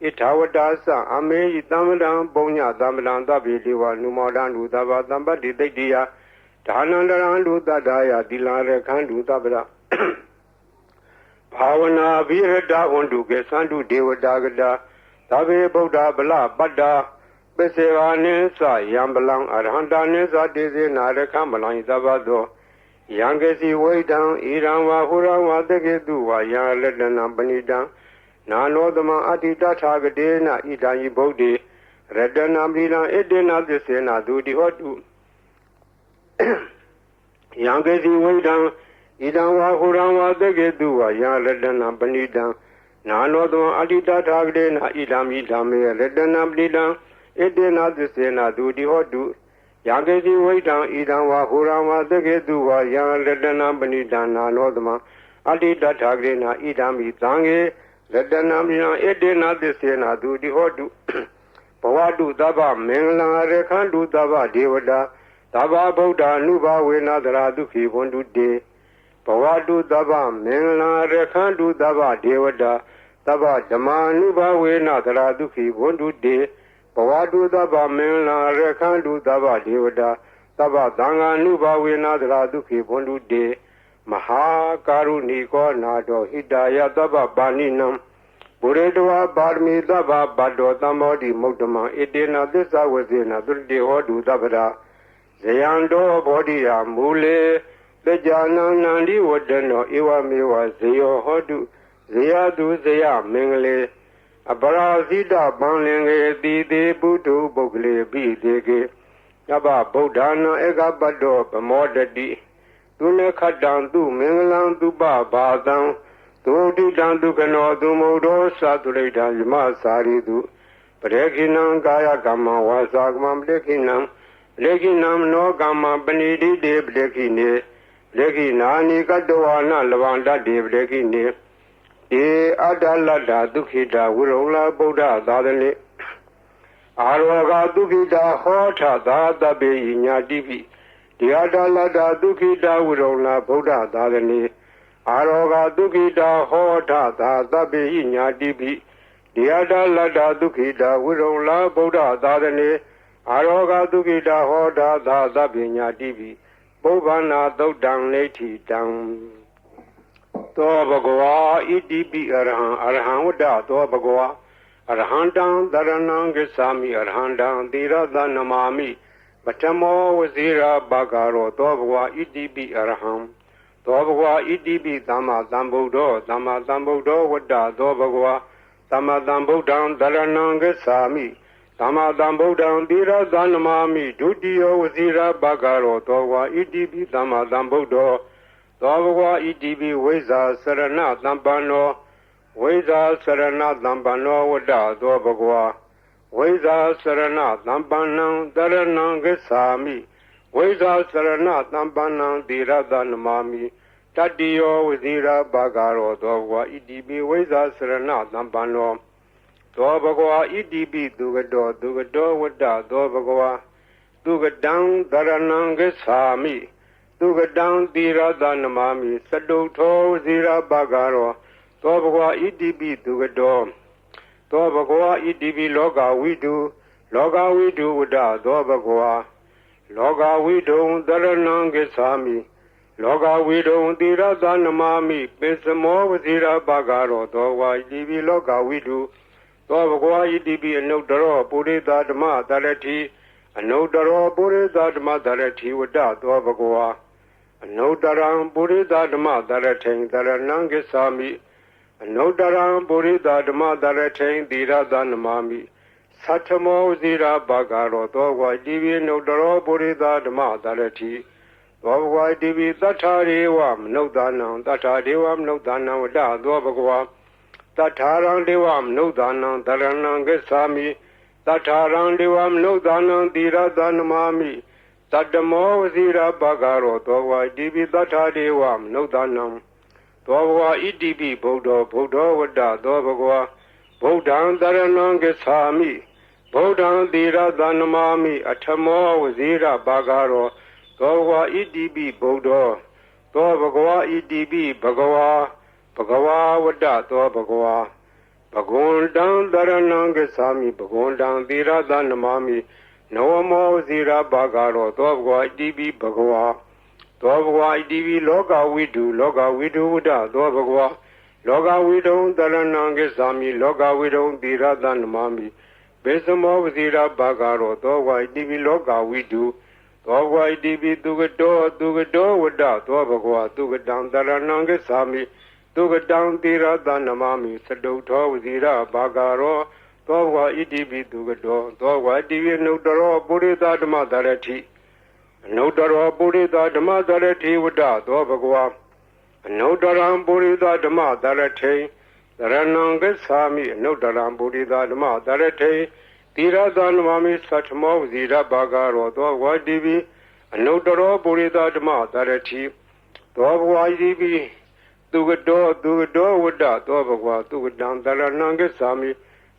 ဣထာဝတ္တာသအမေယသမ္မတံပုံညသမ္မတံသဗ္ဗေဒေဝနုမောဒံလူသဗ္ဗသံပတ္တိတိတ္တိယဒါနန္တရံလူတတ္တယသီလရခန္တုသဗ္ဗရဘာဝနာဘိရတဟွန်တုကေသန္တုဒေဝတာကတာသဗ္ဗေဗုဒ္ဓဗလပတ္တာပစ္စေဝါနိသယံပလံအရဟန္တာနိသတေစေနာရခမလံသဗ္ဗသောယံကေစီဝိဒံဣရံဝါဟူရံဝါတကေတုဝါယံလတနံပဏိတံနာနောသမအတ္တိတထာဂတေနဣဒံယိဗုဒ္ဓေရတနာပိလံဣတေနသစ္စေနဒုတိဟောတုယံကေစီဝိဒံဣဒံဝါဟူရံဝါတကေတုဝါယံလတနံပဏိတံနာနောသမအတ္တိတထာဂတေနဣဒံမိဓမ္မေရတနာပိလံဣတေနသစ္စေနဒုတိဟောတုယံကေစီဝိဒံဣဒံဝါဟူရံဝါတကေတုဝါယံလတနာပဏိတံနာနောသမအတ္တိတထာဂတေနဣဒံမိသံဃေရတနာမိယံဣတေနသစ္စေနဒုတိဟောတုဘဝတုသဗ္ဗမင်္ဂလံရခန္တုသဗ္ဗဒေဝတာသဗ္ဗဗုဒ္ဓ ानु ဘဝေနသရာဒုခိဘွန္တုတေဘဝတုသဗ္ဗမင်္ဂလံရခန္တုသဗ္ဗဒေဝတာသဗ္ဗဓမ္မာနုဘဝေနသရာဒုခိဘွန္တုတေဘဝတုသဗ္ဗမင်္ဂလံရခန္တုသဗ္ဗဒေဝတာသဗ္ဗသံဃာနုဘဝေနသရာဒုခိဘွန္တုတေမဟာကာရုဏီကောနာတောဟိတယသဗ္ဗပါဏိနံပုရိတဝါပါရမီသဗ္ဗဘတ်တောသမ္မောတိမုဒ္ဓမံဣတေနသစ္စာဝဇေနသုတိဟောတုသဗ္ဗရာဇယံတောဘောဓိယမူလေသကြနံနန္ဒီဝတ္တနောဧဝမေဝဇေယောဟောတုဇေယတုဇေယမင်္ဂလေအပရာဇိတပံလင်္ကေတိတေပုထုပုဂ္ဂလေပိတေကေယဗဗုဒ္ဓနာဧကပတ္တောပမောတတိသူနေခတံသူမင်္ဂလံသူပဘာသံသုတိတံဒုက္ခနောသူမုဒ္ဒောသတုရိတံယမစာရိတုပရေခိနံကာယကမ္မဝါစာကမ္မပရေခိနံပရေခိနံနောကမ္မပဏိတိတေပရေခိနေပရေခိနာနိကတဝါနလဗန္တတေပရေခိနေဧအတ္တလတ္တဒုခိတာဝိရုံလာဗုဒ္ဓသာသနေအာရောဂဒုခိတာဟောထသာတပေညာတိပိဒီအတ္တလတ္တဒုခိတာဝိရုံလာဗုဒ္ဓသာသနေအာရောဂဒုခိတာဟောထသာသဗ္ဗေညာတိပိဒီအတ္တလတ္တဒုခိတာဝိရုံလာဗုဒ္ဓသာသနေအာရောဂဒုခိတာဟောထသာသဗ္ဗေညာတိပိပုဗ္ဗနာသုတ်တံနေတိတံသောဘဂဝါဣတိပိအရဟံအရဟံဝတ္တသောဘဂဝါအရဟံတံတရဏံဂစ္ဆာမိအရဟံတံသီရသနမာမိပထမောဝဇိရာဘဂရောသောဘဂဝါဣတိပိအရဟံသောဘဂဝါဣတိပိသမ္မာသမ္ဗုဒ္ဓောသမ္မာသမ္ဗုဒ္ဓောဝတ္တသောဘဂဝါသမ္မာသမ္ဗုဒ္ဓံတရဏံဂစ္ဆာမိသမ္မာသမ္ဗုဒ္ဓံသီရသနမာမိဒုတိယဝဇိရာဘဂရောသောဘဂဝါဣတိပိသမ္မာသမ္ဗုဒ္ဓောသောဘဂဝါဣတိပိဝိဇာစရဏသမ္ပန္နောဝိဇာစရဏသမ္ပန္နောဝတ္တသောဘဂဝါဝိဇာစရဏသမ္ပန္နံတရဏံဂစ္ဆာမိဝိဇာစရဏသမ္ပန္နံသီရသနမာမိတတိယောဝဇိရာဘဂရောသောဘဂဝါဣတိပိဝိဇာစရဏသမ္ပန္နောသောဘဂဝါဣတိပိသူကတောသူကတောဝတ္တသောဘဂဝါသူကတံတရဏံဂစ္ဆာမိသူကတံသီရသနမာမိသတုထောဝဇိရာဘဂရောသောဘဂဝါဣတိပိသူကတောသောဘဂဝါဣတိပိလောကဝိတုလောကဝိတုဝတ္တသောဘဂဝါလောကဝိတုံတရဏံဂစ္ဆာမိလောကဝိတုံသီရသနမာမိပိစမောဝဇိရာဘဂရောသောဘဂဝါဣတိပိလောကဝိတုသောဘဂဝါဣတိပိအနုတ္တရောပုရိသဓမ္မတရတိအနုတ္တရောပုရိသဓမ္မတရတိဝတ္တသောဘဂဝါအနုတ္တရံပုရိသဓမ္မတရထိန်တရဏံဂစ္ဆာမိအနုတ္တရံပုရိသဓမ္မတရထိန်သီရသနမာမိသတ္ထမောဇိရာဘဂရောသောဘဂဝါဣတိပိအနုတ္တရောပုရိသဓမ္မတရတိသောဘဂဝါဣတိပိသတ္ထာရေဝမနုဿာနံသတ္ထာဒေဝမနုဿာနံဝတ္တသောဘဂဝါသတ္ထာရံဒေဝမနုဿာနံတရဏံဂစ္ဆာမိသတ္ထာရံဒေဝမနုဿာနံသီရသနမာမိတတ္တမောဝဇိရာဘဂရောသောဘဂဝါဣတိပိသတ္ထာဒေဝမနုဿာနံသောဘဂဝါဣတိပိဗုဒ္ဓောဗုဒ္ဓောဝတ္တသောဘဂဝါဗုဒ္ဓံတရဏံဂစ္ဆာမိဗုဒ္ဓံသီရသနမာမိအထမောဝဇိရာဘဂရော သောဘဂဝါဣတိပိဗုဒ္ဓောသောဘဂဝါဣတိပိဘဂဝါဘဂဝါဝတ္တသောဘဂဝါဘဂဝန္တံတရဏံဂစ္ဆာမိဘဂဝန္တံသီရသနမမိနဝမောဇိရဘာဂရောသောဘဂဝါဣတိပိဘဂဝါသောဘဂဝါဣတိပိလောကဝိတုလောကဝိတုဝတ္တသောဘဂဝါလောကဝိတုံတရဏံဂစ္ဆာမိလောကဝိတုံသီရသနမမိဘေသမောဇိရဘာဂရောသောဘဂဝါဣတိပိလောကဝိတုသောဘဂဝါဣတိပိသူကတောဝတ္တသောဘဂဝါသူကတံတရဏံဂစ္ဆာမိသူကတံသီရသနမမိသတုထောဝဇိရဘာဂရောသောဘဂဝါဣတိပိသူကတောသောဘဂဝါဣတိပိနုတ္တရောပုရိသဓမ္မတရတိအနုတ္တရောပုရိသဓမ္မတရတိဝတ္တသောဘဂဝါအနုတ္တရံပုရိသဓမ္မတရထိသရဏံဂစ္ဆာမိအနုတ္တရံပုရိသဓမ္မတရထိသီရသနမမိသတ္ထမောဇိရဘာဂရောသောဘဂဝါဣတိပိအနုတ္တရောပုရိသဓမ္မတရထိသောဘဂဝါဣတိပိသူကတောဝတ္တသောဘဂဝါသူကတံတရဏံဂစ္ဆာမိ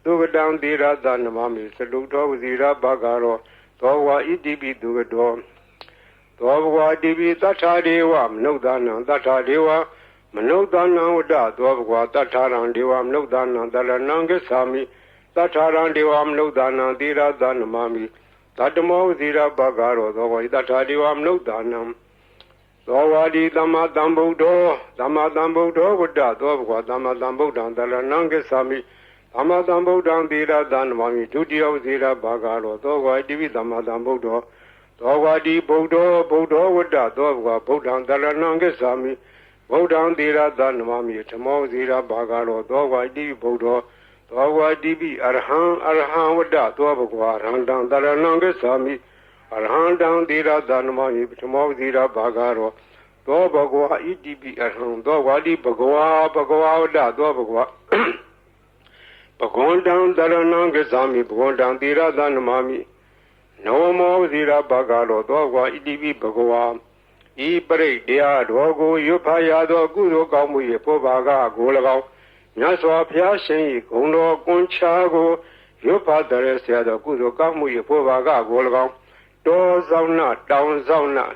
သူကတံသီရသနမမိသတုထောဝဇိရဘာဂရောသောဘဂဝါဣတိပိသူကတောသောဘဂဝါဣတိပိသတ္ထာဒေဝမနုဿာနံသတ္ထာဒေဝမနုဿာနံဝတ္တသောဘဂဝါသတ္ထာရံဒေဝမနုဿာနံတရဏံဂစ္ဆာမိသတ္ထာရံဒေဝမနုဿာနံသီရသနမမိသတ္တမောဇိရဘာဂရောသောဘဂဝါသတ္ထာဒေဝမနုဿာနံသောဝါဒီသမ္မာသမ္ဗုဒ္ဓောဝတ္တသောဘဂဝါသမ္မာသမ္ဗုဒ္ဓံတရဏံဂစ္ဆာမိသမ္မာသမ္ဗုဒ္ဓံသီရသနမမိဒုတိယဇိရဘာဂရောသောဘဂဝါဣတိပိသမ္မာသမ္ဗုဒ္ဓောသောဝါဒီဗုဒ္ဓောဝတ္တသောဘဂဝါဗုဒ္ဓံတရဏံဂစ္ဆာမိဗုဒ္ဓံသီရသနမမိဓမ္မောဇိရဘာဂရောသောဘဂဝါဣတိပိဗုဒ္ဓောသောဘဂဝါဣတိပိအရဟံဝတ္တသောဘဂဝါအရဟံတံတရဏံဂစ္ဆာမိအရဟံတံသီရသနမမိဓမ္မောဇိရဘာဂရောသောဘဂဝါဣတိပိအရဟံသောဝါဒီဘဂဝါဝတ္တသောဘဂဝါဘဂဝန္တံတရဏံဂစ္ဆာမိဘဂဝန္တံသီရသနမမိနဝမောဇိရဘာဂရောသောဘဂဝါဣတိပိဘဂဝါဤပရိတ်တရားတော်ကိုရွတ်ဖတ်ရသောကုသိုလ်ကောင်းမှု၏ဖောဘာကကို၎င်းမြတ်စွာဘုရားရှင်၏ဂုဏ်တော်ကွန်ချာကိုရွတ်ဖတ်တဲ့ဆရာတော်ကုသိုလ်ကောင်းမှု၏ဖောဘာကကို၎င်းတောဆောင်နာတောင်ဆောင်နာ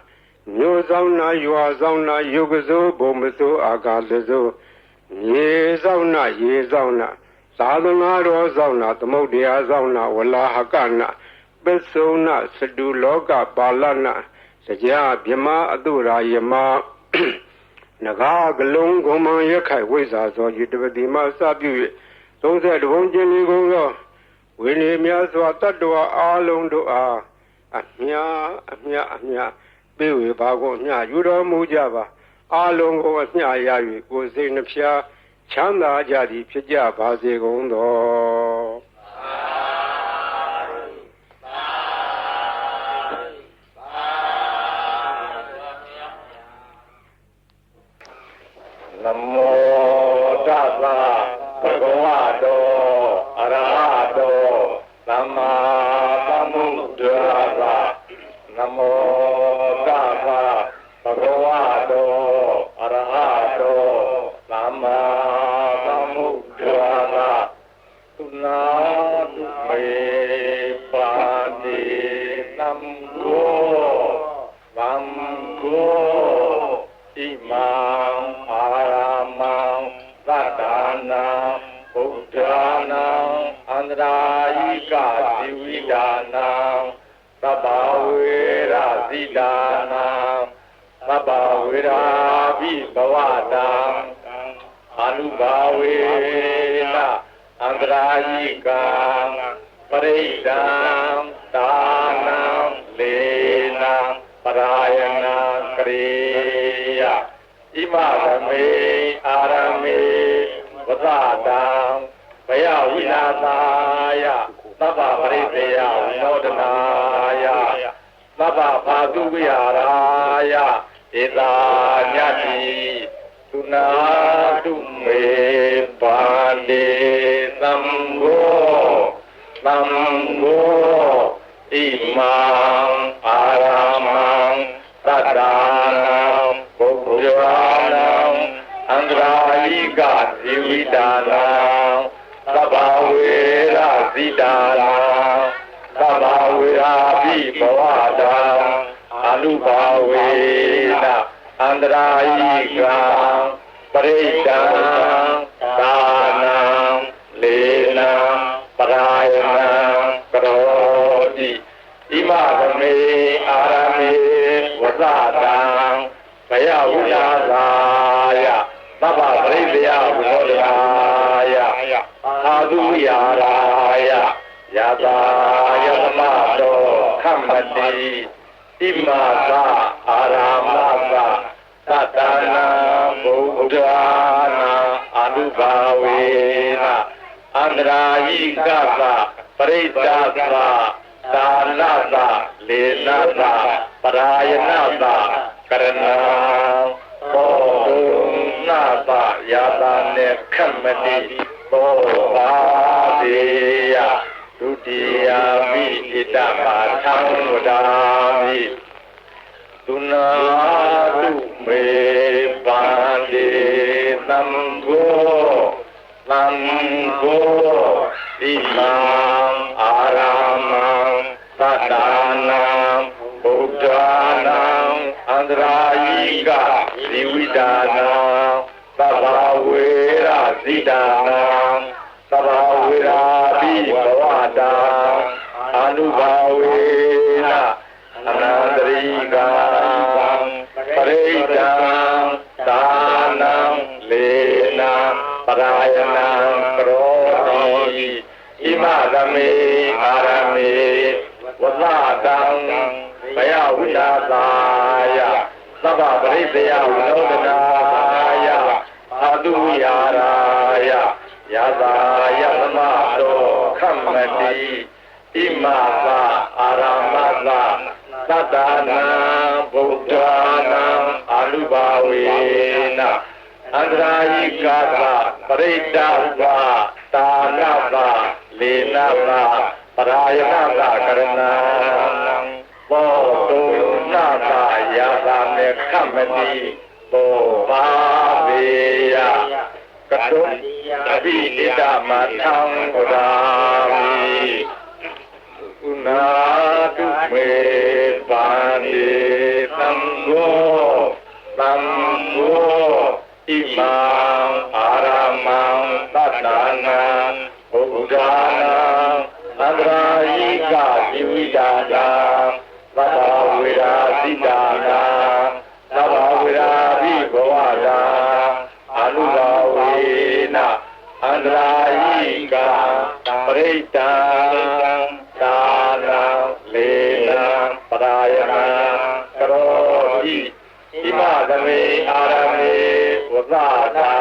မြို့ဆောင်နာရွာဆောင်နာယုဂစိုးဘုံမစိုးအာဂါသစိုးရေဆောင်နာရေဆောင်နာသာသနာတော်ဆောင်နာသမုဒ္ဒရာဆောင်နာဝလာဟကနာပစ္စုနာစတုလောကပါဠနာစကြာဗြဟ္မာအတုရာယမနဂါကလုံးဂုံမံရခိုင်ဝိဇ္ဇာသောယတပတိမစပြု၍30ဘုံကျင်လီကုန်သောဝိနည်းများစွာတတ္တဝါအာလုံးတို့အားအမြပေးဝေပါကုန်အမြယူတော်မူကြပါအာလုံးကိုအမြရ၍ကိုယ်စိတ်နှဖျားချမ်းသာကြသည်ဖြစ်ကြပါစေကုန်သောနမောတသဗ္ဗဘဂဝတောအရဟတောသမ္မာသမ္ဗုဒ္ဓါနမောတသဗ္ဗဘဂဝတောအရဟတောသမ္မာသမ္ဗုဒ္ဓါသုနာတုမေပါတိသံဃောဣမံအာရမံသတ္တနာဗုဒ္ဓနာအန္တရာယိကဇီဝိဒါနာသဗ္ဗဝေရဇိဒါနာသဗ္ဗဝေရာဘိဘဝတံအနုဘာဝေနအန္တရာယိကပရိဒံဒါနံလေနံပရာယနာကရေယဣမရမေအာရမေဝသတံဘယဝိနာသာယသဗ္ဗပရိသေယဝိနောဒနာယသဗ္ဗဘာတုဝိဟာရာယဧတာညတိသုနာတုမေပါတိသံဃောဣမံအာရမံသတ္တနာဗုဒ္ဓနာအန္တရာယိကဇီဝိဒါနာသဗ္ဗဝေရဇိဒါနာသဗ္ဗဝေရာဘိဘဝတံအ နုဘာဝေနအန္တရာယိကံပရိဒံဒါနံလေနံပရာယနံကရောတိဣမသမေအာရမေဝသတံဘယဝိလာသာယသဗ္ဗပရိသေယဝိရောဓာယအာသုယာရာယယတာယသမတောခမ္မတိဣမသအာရမသသတ္တနာဘုဒ္ဓနာအနုဘာဝေနအန္တရာယိကသပရိစ္ဆာသဒါနသလေနသပရာယနသကရဏံဘောဓုနာသယာတာနေခမ္မတိဘောပါတိယဒုတိယမိဣတမသံဝဒာမိသုနာတုမေပန္တိသံဃောသံဃောဣမံအာရမံသတ္တနာဗုဒ္ဓနာအန္တရာယိကဇီဝိတာနာသဗ္ဗဝေရဇိတာနာသဗ္ဗဝေရာပိဘဝတာအနုဘာဝေနအနန္တရိကံပရိဒံဒါနံလေနံပရာယနံကရောတိဣမသမေအာရမေဝသတံဘယဝိလာသာယသဗ္ဗပရိသေယဝိနောဒနာယအာတုယာရာယယတာယသမတောခမ္မတိဣမသအာရမသသတ္တနာဗုဒ္ဓနာအနုဘာဝေနအန္တရာယိကသပရိဒ္ဒသတာနသလေနသပရာယနသကရဏံဘောဓုနာသယာတာမေခမ္မတိဘောပါပေယကတုတပိဣဒမထံဝဒာမိဥနာတုမေပန္တိသံဃောသံဃောဣမံအာရမံသတ္တနာဘုဒ္ဓနာအန္တရာယိကဇီဝိတာနာသဗ္ဗဝေရာဇိတာနာသဗ္ဗဝေရာပိဘဝတာအနုဘာဝေနအန္တရာယိကပရိဒံဒါနံလေနံပရာယနံကရောတိဣမသမေအာရမေဝသတံ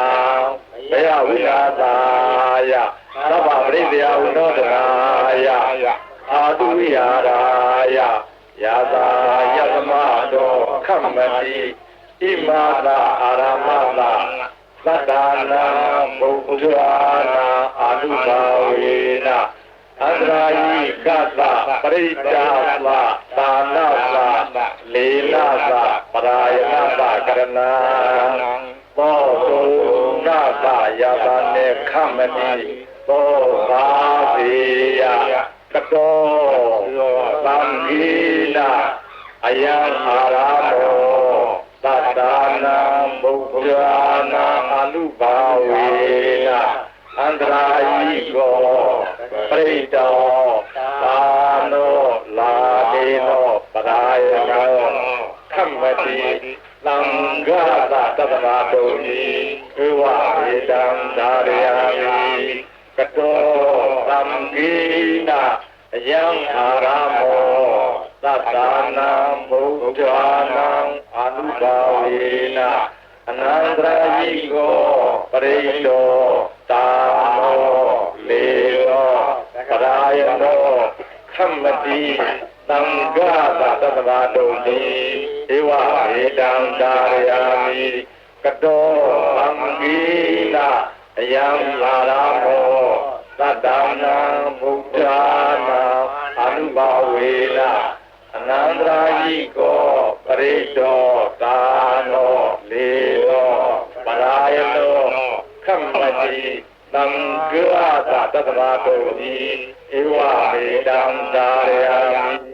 ဘယဝိလာသာယသဗ္ဗပရိသေယဝိနောဒနာယအာတုယာရာယယတာယသမတောခမ္မတိဣမသအာရမသသတ္တနာဘုဒ္ဓနာအာနုဘာဝေနအန္တရာယိကသပရိစ္ဆာသသာနသလေနသပရာယနသကရဏံဘောဓုနာသယတာနေခမ္မတိဘောဘာပေယကတောသံဃိနာအယံအာရမောသတ္တနာဘုဒ္ဓနာအနုဘာဝေနအန္တရာယိကောပရိတောသာနောလာဒေနောပရာယနောခမ္မတိသံဃာသတ္တဗာတုန်ဤဧဝေတံဒါရယာမိကတောသံဃိနာအယံအာရမောသတ္တနာဘုဒ္ဓနာအနုဘာဝေနအနန္တရာယိကောပရိတောသာနောလေနောပရာယနောခမ္မတိသံဃာသတ္တဗာတုန်ဤဧဝေတံဒါရယာမိကတောသံဃိနာအယံအာရမောသတ္တနာဘုဒ္ဓနာအနုဘာဝေနအနန္တရာယိကောပရိတောသာနောလေနောပရာယနောခမ္မတိသံဃာသတ္တဗာတုန်ဤဧဝမေတံဒါရယာမိ